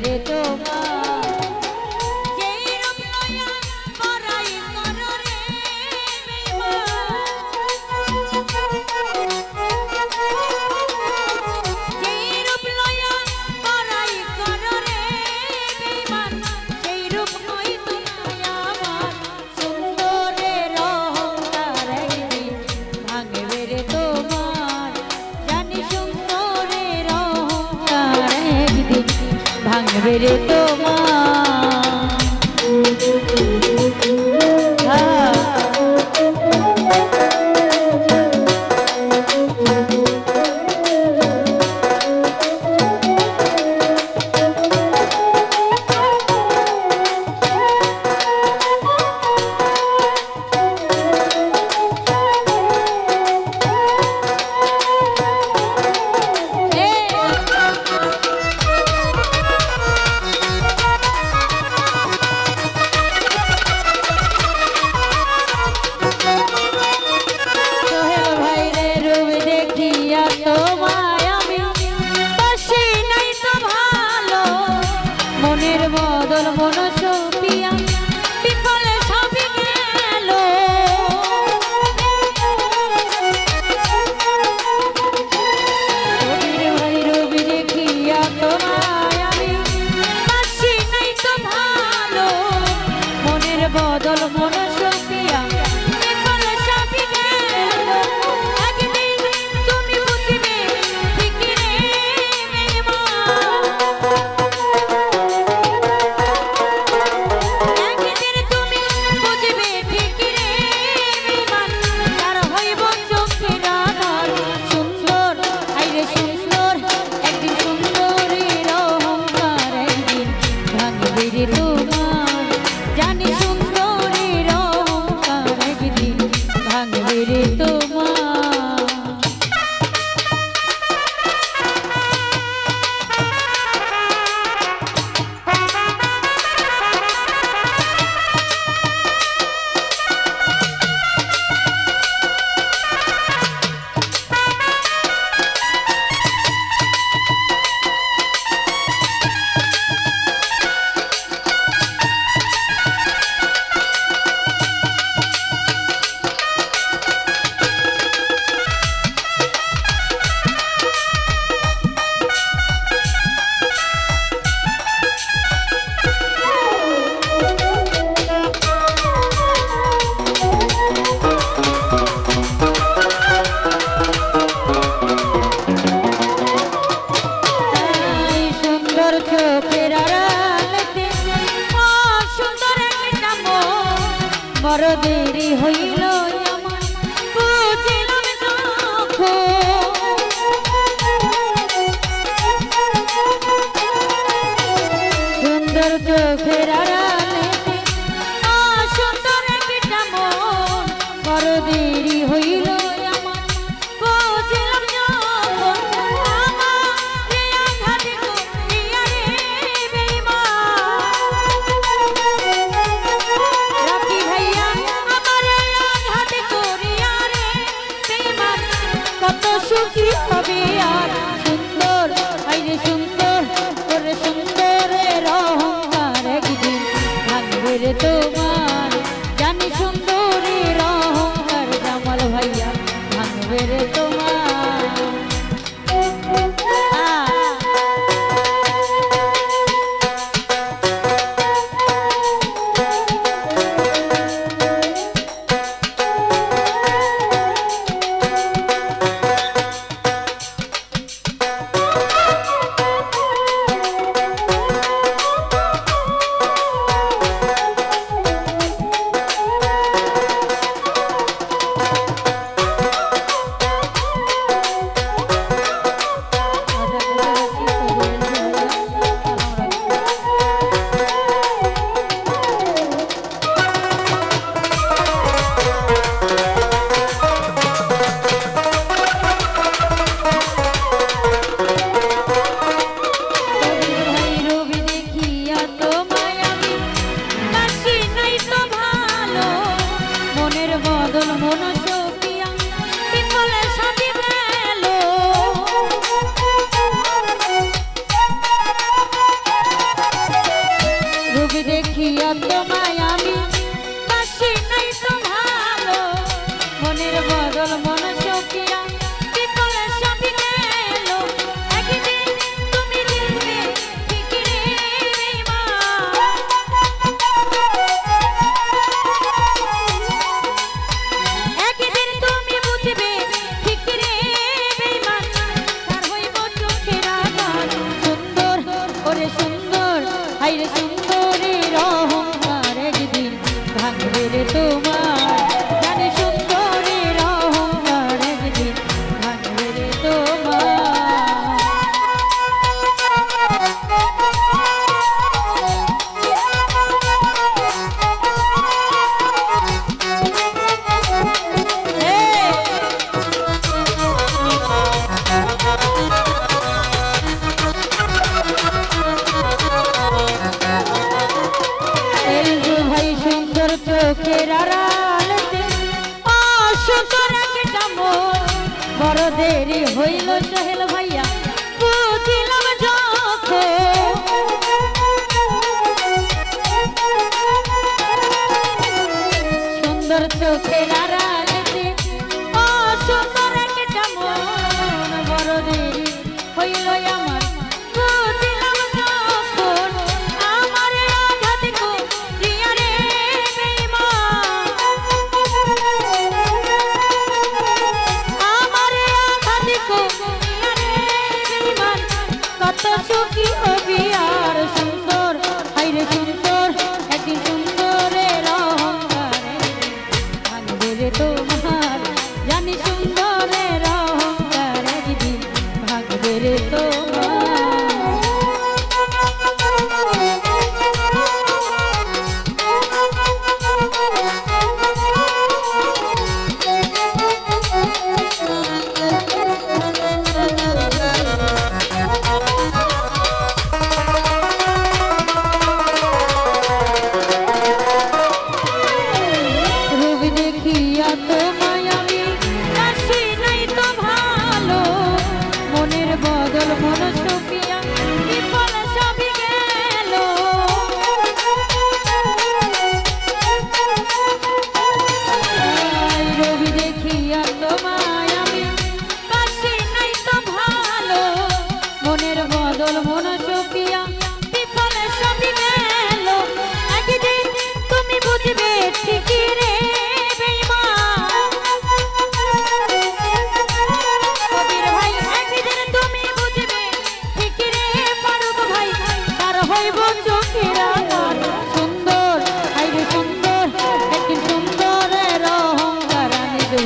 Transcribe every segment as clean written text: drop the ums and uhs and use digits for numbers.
রে তোমার যেই রূপ লয়া পরাই করো রে বেঈমান যেই রূপ লয়া পরাই করো রে বেঈমান সেই রূপ নয় তোমায় আমার সুন্দরের অহংকার একদিন ভাঙবে রে তোমার জানি সুন্দরের অহংকার একদিন ভাঙবে রে তোমার মনের বদল মন সপিয়া বিফলে সবই গেল রবির ভাই রবি দেখিয়া তোমায় আমি বাসি নাই তো ভালো মনের বদল মন সপিয়া বিফলে সবই গেল একদিন তুমি বুঝবে ঠিকই রে বেঈমান জানি সুন্দরীর অহংকার একদিন ভাঙবে রে তোমার চোখের আড়ালেতে সুন্দর একটা মন বড় দেরি হইল আমার বুঝিলাম সুন্দর চোখের আড়ালেতে সুন্দর একটা মন বড় দেরি হইল আমার বুঝিলাম রাখি ভাইয়া আমার আঘাতে হইল সোহেল ভাইয়া বুঝিলাম যখন সুন্দর চোখের আড়ালেতে অসুন্দর একটা মন বড় দেরি হইল আমার বুঝিলাম যখন আমার আঘাত করিয়া রে বেঈমান আমার আঘাত করিয়া রে বেঈমান কত সুখী হবি আর সুন্দর হাইরে সুন্দর একদিন সুন্দরের অহংকারে ভাঙবে রে তোমার জানি সুন্দরের অহংকার একদিন ভাঙবে রে তোমার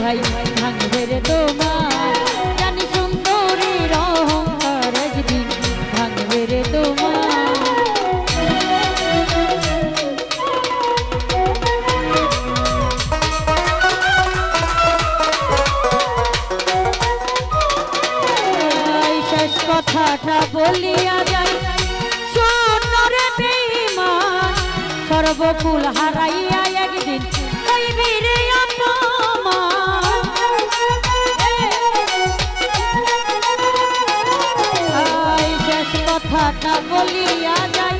ভাই ভাঙবে রে তোমার জানি সুন্দরীর অহংকার একদিন ভাঙবে রে তোমার শেষ কথাটা বলিয়া যাই শোন রে বেঈমান সর্বকুল হারাইয়া একদিন হইবি রে কথাটা বলিয়া যাই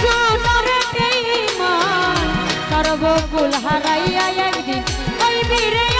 শোন রে বেঈমান সর্বকুল হারাইয়া একদিন হইবি রে